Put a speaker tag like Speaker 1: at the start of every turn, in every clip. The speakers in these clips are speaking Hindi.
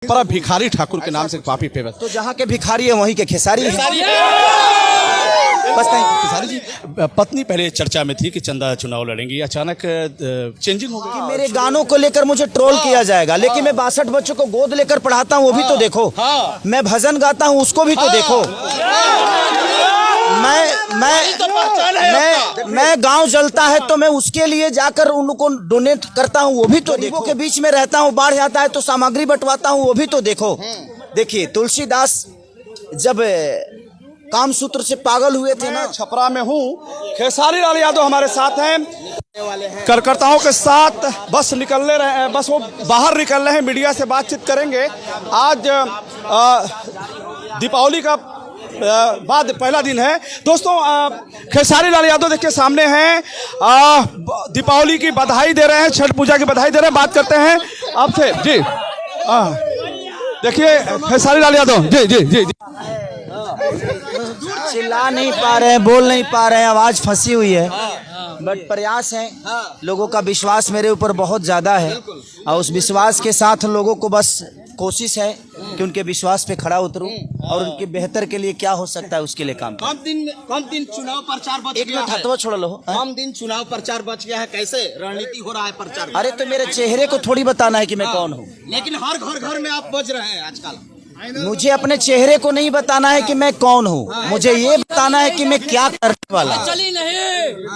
Speaker 1: पर भिखारी ठाकुर के नाम से काफी फेमस।
Speaker 2: तो जहाँ के भिखारी है वहीं के खेसारी है। बस
Speaker 1: खेसारी जी, पत्नी पहले चर्चा में थी कि चंदा चुनाव लड़ेंगी, अचानक चेंजिंग हो गई।
Speaker 2: मेरे गानों को लेकर मुझे ट्रोल किया जाएगा, लेकिन मैं 62 बच्चों को गोद लेकर पढ़ाता हूँ, वो भी तो देखो। मैं भजन गाता हूँ, उसको भी तो देखो। मैं गांव जलता है तो मैं उसके लिए जाकर उनको डोनेट करता हूँ, वो भी तो देखो। के बीच में रहता हूँ, बाढ़ आता है तो सामग्री बंटवाता हूँ, वो भी तो देखो। देखिए, तुलसीदास जब कामसूत्र से पागल हुए थे ना।
Speaker 1: छपरा में हूँ, खेसारी लाल यादव हमारे साथ हैं, कार्यकर्ताओं के साथ बस निकलने रहे हैं, बस वो बाहर निकल रहे हैं, मीडिया से बातचीत करेंगे। आज दीपावली का बाद पहला दिन है। दोस्तों, खेसारी लाल यादव देखिए सामने हैं, दीपावली की बधाई दे रहे हैं, छठ पूजा की बधाई दे रहे हैं। बात करते हैं आपसे जी। देखिए खेसारी लाल यादव जी जी जी जी।
Speaker 2: चिल्ला नहीं पा रहे हैं, बोल नहीं पा रहे हैं, आवाज फंसी हुई है, बट प्रयास है। लोगों का विश्वास मेरे ऊपर बहुत ज्यादा है और उस विश्वास के साथ लोगों को बस कोशिश है कि उनके विश्वास पे खड़ा उतरूं और उनके बेहतर के लिए क्या हो सकता है उसके लिए काम करूं।
Speaker 3: कम दिन चुनाव प्रचार बच गया है।
Speaker 2: हथवा छोड़ लो।
Speaker 3: कम दिन चुनाव प्रचार बच गया है, कैसे रणनीति हो रहा है प्रचार?
Speaker 2: अरे तो मेरे चेहरे को थोड़ी बताना है कि मैं कौन हूँ।
Speaker 3: लेकिन हर घर में आप बज रहे हैं आजकल।
Speaker 2: मुझे अपने चेहरे को नहीं बताना है कि मैं कौन हूँ, मुझे ये बताना है कि मैं क्या करने वाला हूँ।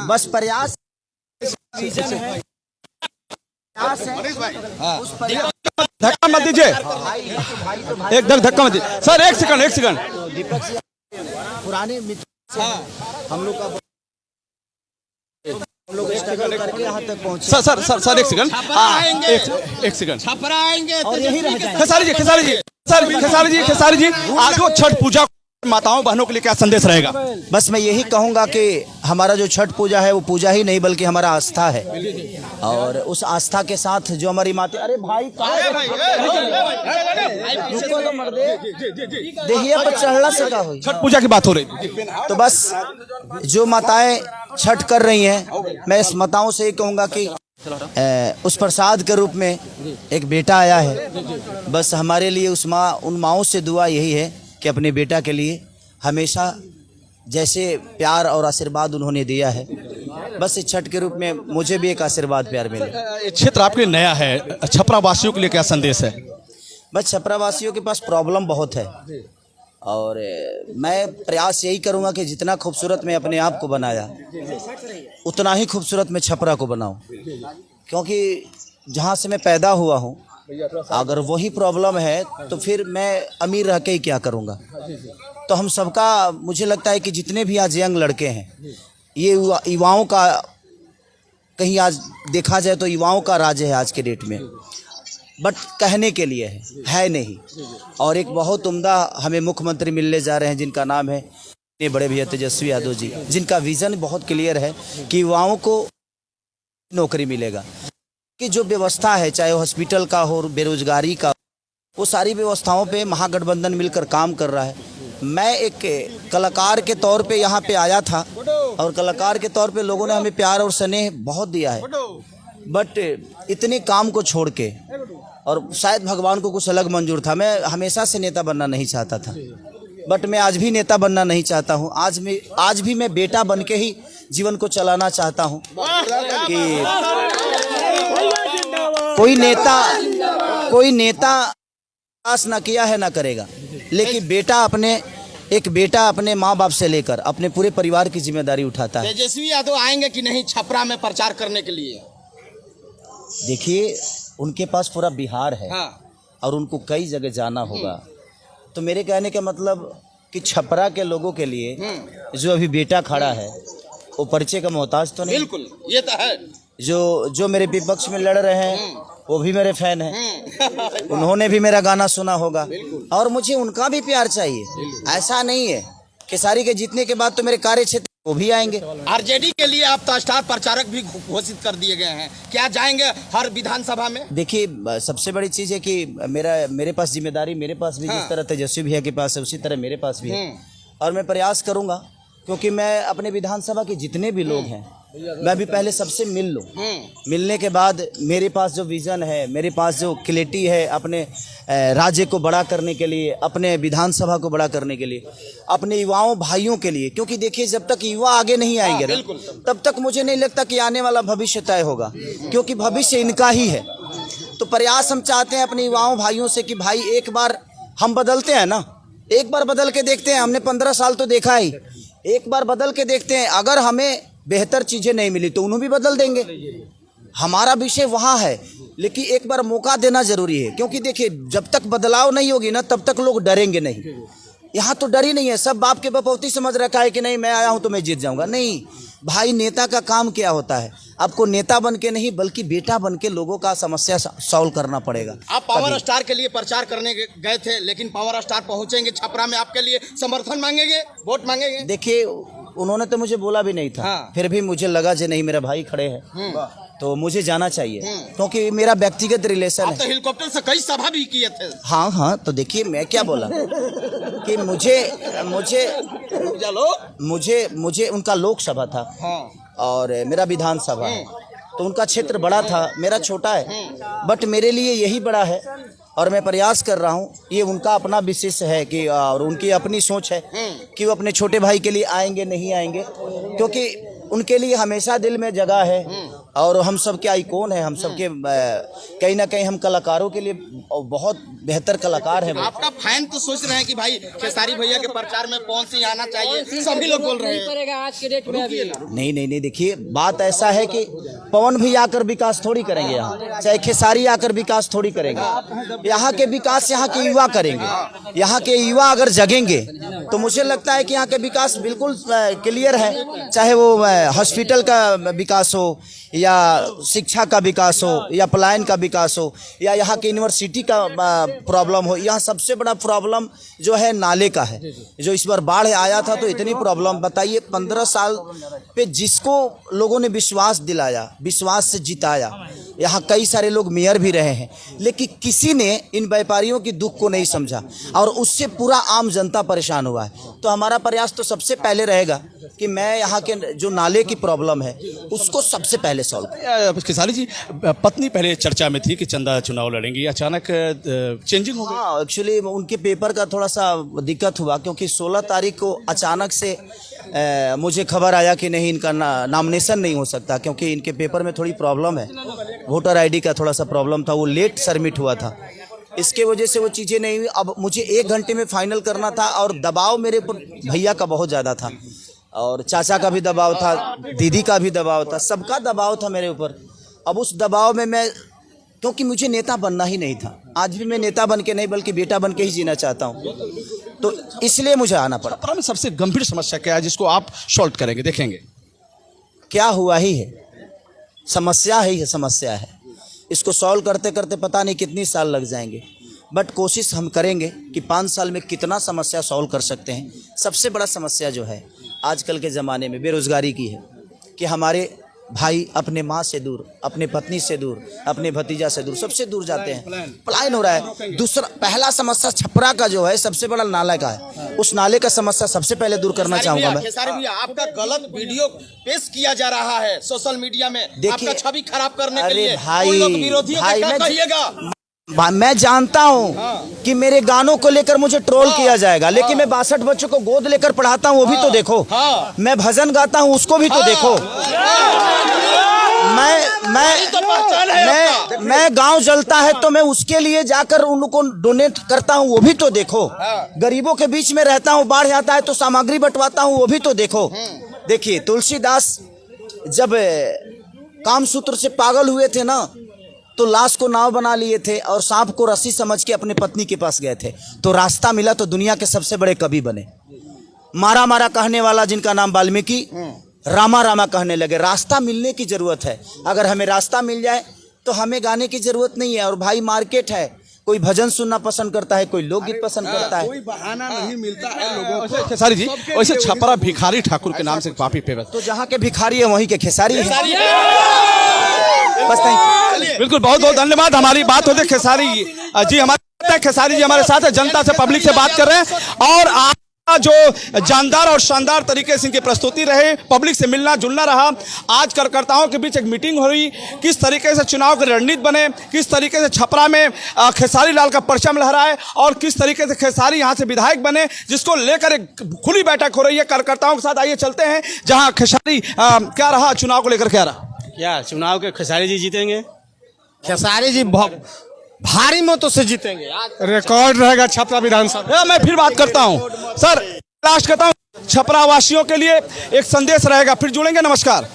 Speaker 2: बस प्रयास है।
Speaker 1: धक्का मत दीजिए, एकदम धक्का मत दीजिए सर। एक सेकंड।
Speaker 2: दीपक जी पुराने मित्र, हम लोग स्ट्रगल करके यहाँ तक पहुँचे।
Speaker 1: सर एक सेकंड।
Speaker 3: छपरा आएंगे
Speaker 2: और यही रह जाएंगे।
Speaker 1: खेसारी जी, आज वो छठ पूजा माताओं बहनों के लिए क्या संदेश रहेगा?
Speaker 2: बस मैं यही कहूंगा कि हमारा जो छठ पूजा है वो पूजा ही नहीं बल्कि हमारा आस्था है, और उस आस्था के साथ जो हमारी माता, अरे भाई रुको तो मर दे, देहिया पर चढ़ला से का हुई।
Speaker 1: छठ पूजा की बात हो रही,
Speaker 2: तो बस जो माताएं छठ कर रही हैं, मैं इस माताओं से ये कहूंगा कि उस प्रसाद के रूप में एक बेटा आया है। बस हमारे लिए उन माओं से दुआ यही है कि अपने बेटा के लिए हमेशा जैसे प्यार और आशीर्वाद उन्होंने दिया है, बस इस छठ के रूप में मुझे भी एक आशीर्वाद प्यार मिले।
Speaker 1: ये क्षेत्र आपके नया है, छपरा वासियों के लिए क्या संदेश है?
Speaker 2: बस छपरा वासियों के पास प्रॉब्लम बहुत है और मैं प्रयास यही करूंगा कि जितना खूबसूरत मैं अपने आप को बनाया उतना ही खूबसूरत मैं छपरा को बनाऊं, क्योंकि जहां से मैं पैदा हुआ हूं अगर वही प्रॉब्लम है तो फिर मैं अमीर रह के ही क्या करूंगा। तो हम सबका, मुझे लगता है कि जितने भी आज यंग लड़के हैं, ये युवाओं का, कहीं आज देखा जाए तो युवाओं का राज्य है आज के डेट में, बट कहने के लिए है नहीं। और एक बहुत उम्दा हमें मुख्यमंत्री मिलने जा रहे हैं जिनका नाम है इतने बड़े भैया तेजस्वी यादव जी, जिनका विजन बहुत क्लियर है कि युवाओं को नौकरी मिलेगा। कि जो व्यवस्था है, चाहे हॉस्पिटल का हो, बेरोजगारी का, वो सारी व्यवस्थाओं पे महागठबंधन मिलकर काम कर रहा है। मैं एक कलाकार के तौर पे यहाँ पे आया था और कलाकार के तौर पे लोगों ने हमें प्यार और स्नेह बहुत दिया है, बट इतने काम को छोड़ के, और शायद भगवान को कुछ अलग मंजूर था, मैं हमेशा से नेता बनना नहीं चाहता था, बट मैं आज भी नेता बनना नहीं चाहता हूँ। आज भी मैं बेटा बन के ही जीवन को चलाना चाहता हूँ कि कोई नेता आस ना किया है ना करेगा, लेकिन एक बेटा अपने माँ बाप से लेकर अपने पूरे परिवार की जिम्मेदारी उठाता है।
Speaker 3: तेजस्वी यादव आएंगे कि नहीं छपरा में प्रचार करने के लिए?
Speaker 2: देखिए, उनके पास पूरा बिहार है और उनको कई जगह जाना होगा, तो मेरे कहने का मतलब कि छपरा के लोगों के लिए जो अभी बेटा खड़ा है वो परिचय का मोहताज तो नहीं।
Speaker 3: बिल्कुल, ये तो है।
Speaker 2: जो मेरे विपक्ष में लड़ रहे हैं वो भी मेरे फैन हैं, उन्होंने भी मेरा गाना सुना होगा और मुझे उनका भी प्यार चाहिए। ऐसा नहीं है, खेसारी के जीतने के बाद तो मेरे कार्य क्षेत्र वो भी आएंगे।
Speaker 3: आरजेडी के लिए आप तो स्टार प्रचारक भी घोषित कर दिए गए हैं, क्या जाएंगे हर विधानसभा में?
Speaker 2: देखिए, सबसे बड़ी चीज है कि मेरे पास जिम्मेदारी, मेरे पास भी जिस तरह तेजस्वी भैया के पास है उसी तरह मेरे पास भी है, और मैं प्रयास करूंगा, क्योंकि मैं अपने विधानसभा के जितने भी लोग हैं मैं भी पहले सबसे मिल लूँ। मिलने के बाद मेरे पास जो विज़न है, मेरे पास जो क्लैरिटी है अपने राज्य को बड़ा करने के लिए, अपने विधानसभा को बड़ा करने के लिए, अपने युवाओं भाइयों के लिए, क्योंकि देखिए जब तक युवा आगे नहीं आएंगे ना तब तक मुझे नहीं लगता कि आने वाला भविष्य तय होगा, क्योंकि भविष्य इनका ही है। तो प्रयास हम चाहते हैं अपने युवाओं भाइयों से कि भाई एक बार हम बदलते हैं ना, एक बार बदल के देखते हैं। हमने 15 साल तो देखा ही, एक बार बदल के देखते हैं। अगर हमें बेहतर चीज़ें नहीं मिली तो उन्हें भी बदल देंगे। हमारा विषय वहाँ है, लेकिन एक बार मौका देना जरूरी है, क्योंकि देखिए जब तक बदलाव नहीं होगी ना तब तक लोग डरेंगे नहीं। यहाँ तो डर ही नहीं है, सब बाप के बपौती समझ रखा है कि नहीं मैं आया हूँ तो मैं जीत जाऊँगा। नहीं भाई, नेता का काम क्या होता है? आपको नेता बन के नहीं बल्कि बेटा बन के लोगों का समस्या सॉल्व करना पड़ेगा।
Speaker 3: आप पावर स्टार के लिए प्रचार करने गए थे, लेकिन पावर स्टार पहुंचेंगे छपरा में, आपके लिए समर्थन मांगेंगे, वोट मांगेंगे?
Speaker 2: देखिए उन्होंने तो मुझे बोला भी नहीं था।
Speaker 3: हाँ।
Speaker 2: फिर भी मुझे लगा जो नहीं मेरा भाई खड़े हैं तो मुझे जाना चाहिए, क्योंकि मेरा व्यक्तिगत रिलेशन
Speaker 3: आप
Speaker 2: है।
Speaker 3: तो हेलीकॉप्टर से कई सभा भी किए थे।
Speaker 2: हाँ हाँ, तो देखिए मैं क्या बोला कि मुझे उनका लोकसभा था और मेरा विधानसभा है, तो उनका क्षेत्र बड़ा था, मेरा छोटा है, बट मेरे लिए यही बड़ा है और मैं प्रयास कर रहा हूँ। ये उनका अपना विशेष है कि और उनकी अपनी सोच है कि वो अपने छोटे भाई के लिए आएंगे नहीं आएंगे, क्योंकि उनके लिए हमेशा दिल में जगह है और हम सब के आइकॉन है। हम सब के कहीं ना कहीं हम कलाकारों के लिए बहुत बेहतर कलाकार हैं।
Speaker 3: आपका फैन तो सोच रहे हैं कि भाई खेसारी भैया के प्रचार में कौन सी आना चाहिए, सभी लोग बोल रहे हैं।
Speaker 4: आज के डेट में अभी
Speaker 2: नहीं, देखिए बात ऐसा है कि पवन भी आकर विकास थोड़ी करेंगे यहाँ, चाहे खेसारी आकर विकास थोड़ी करेंगे। यहाँ के विकास यहाँ के युवा करेंगे। यहाँ के युवा अगर जगेंगे तो मुझे लगता है कि यहाँ के विकास बिल्कुल क्लियर है, चाहे वो हॉस्पिटल का विकास हो या शिक्षा का विकास हो या पलायन का विकास हो या यहाँ की यूनिवर्सिटी का प्रॉब्लम हो। यहाँ सबसे बड़ा प्रॉब्लम जो है नाले का है, जो इस बार बाढ़ आया था तो इतनी प्रॉब्लम। बताइए 15 साल पे जिसको लोगों ने विश्वास दिलाया, विश्वास से जिताया, यहाँ कई सारे लोग मेयर भी रहे हैं, लेकिन किसी ने इन व्यापारियों की दुख को नहीं समझा और उससे पूरा आम जनता परेशान हुआ है। तो हमारा प्रयास तो सबसे पहले रहेगा कि मैं यहाँ के जो नाले की प्रॉब्लम है उसको सबसे पहले सॉल्व।
Speaker 1: खेसारी जी, पत्नी पहले चर्चा में थी कि चंदा चुनाव लड़ेंगी, अचानक चेंजिंग हो गई।
Speaker 2: हाँ, एक्चुअली उनके पेपर का थोड़ा सा दिक्कत हुआ, क्योंकि 16 तारीख को अचानक से मुझे खबर आया कि नहीं इनका नॉमिनेशन नहीं हो सकता, क्योंकि इनके पेपर में थोड़ी प्रॉब्लम है, वोटर आईडी का थोड़ा सा प्रॉब्लम था, वो लेट सबमिट हुआ था, इसके वजह से वो चीज़ें नहीं हुई। अब मुझे 1 घंटे में फाइनल करना था और दबाव मेरे ऊपर भैया का बहुत ज़्यादा था और चाचा का भी दबाव था, दीदी का भी दबाव था, सबका दबाव था मेरे ऊपर। अब उस दबाव में मैं, क्योंकि मुझे नेता बनना ही नहीं था, आज भी मैं नेता बन के नहीं बल्कि बेटा बन के ही जीना चाहता हूँ, तो इसलिए मुझे आना पड़ा।
Speaker 1: छपरा में सबसे गंभीर समस्या क्या है जिसको आप सॉल्व करेंगे? देखेंगे
Speaker 2: क्या हुआ ही है, समस्या ही है, समस्या है। इसको सॉल्व करते करते पता नहीं कितनी साल लग जाएंगे, बट कोशिश हम करेंगे कि 5 साल में कितना समस्या सॉल्व कर सकते हैं। सबसे बड़ा समस्या जो है आजकल के ज़माने में बेरोज़गारी की है कि हमारे भाई अपने माँ से दूर, अपने पत्नी से दूर, अपने भतीजा से दूर, सबसे दूर जाते हैं, पलायन हो रहा है। दूसरा, पहला समस्या छपरा का जो है सबसे बड़ा नाला का है, उस नाले का समस्या सबसे पहले दूर करना चाहूँगा मैं।
Speaker 3: खेसारी भैया, आपका गलत वीडियो पेश किया जा रहा है सोशल मीडिया में, आपका छवि खराब करने के लिए उन लोग विरोधियों को क्या कहिएगा?
Speaker 2: मैं जानता हूँ कि मेरे गानों को लेकर मुझे ट्रोल किया जाएगा, लेकिन मैं 62 बच्चों को गोद लेकर पढ़ाता हूँ, वो भी तो देखो। मैं भजन गाता हूँ, उसको भी तो देखो। मैं गांव जलता है तो मैं उसके लिए जाकर उनको डोनेट करता हूँ, वो भी तो देखो। गरीबों के बीच में रहता हूँ, बाढ़ आता है तो सामग्री बंटवाता हूँ, वो भी तो देखो। देखिए तुलसीदास जब कामसूत्र से पागल हुए थे ना, तो लाश को नाव बना लिए थे और सांप को रस्सी समझ के अपने पत्नी के पास गए थे, तो रास्ता मिला तो दुनिया के सबसे बड़े कवि बने। मारा मारा कहने वाला जिनका नाम वाल्मीकि, रामा रामा कहने लगे। रास्ता मिलने की जरूरत है, अगर हमें रास्ता मिल जाए तो हमें गाने की जरूरत नहीं है। और भाई मार्केट है, कोई भजन सुनना पसंद करता है, कोई लोकगीत पसंद करता है,
Speaker 5: कोई बहाना नहीं मिलता है लोगों को।
Speaker 1: खेसारी जी, वैसे छपरा भिखारी ठाकुर के नाम से काफी फेमस,
Speaker 2: तो जहाँ के भिखारी है वहीं के खेसारी है। बस
Speaker 1: बिल्कुल, बहुत बहुत धन्यवाद। हमारी बात होती है खेसारी जी, हमारे खेसारी जी हमारे साथ है, जनता से, पब्लिक से बात कर रहे हैं और जो जानदार और शानदार तरीके से इनकी प्रस्तुति रहे, पब्लिक से मिलना जुलना रहा। आज कार्यकर्ताओं के बीच एक मीटिंग हुई, किस तरीके से चुनाव की रणनीति बने, किस तरीके से छपरा में खेसारी लाल का परचम लहराए और किस तरीके से खेसारी यहाँ से विधायक बने, जिसको लेकर एक खुली बैठक हो रही है कार्यकर्ताओं के साथ। आइए चलते हैं जहाँ खेसारी क्या रहा चुनाव को लेकर, क्या रहा।
Speaker 4: क्या चुनाव के खेसारी जी जीतेंगे?
Speaker 6: खेसारी जी भारी मतों से जीतेंगे।
Speaker 4: रिकॉर्ड रहेगा छपरा विधानसभा।
Speaker 1: मैं फिर बात करता हूँ सर, लास्ट करता हूँ, छपरा वासियों के लिए एक संदेश रहेगा, फिर जुड़ेंगे। नमस्कार।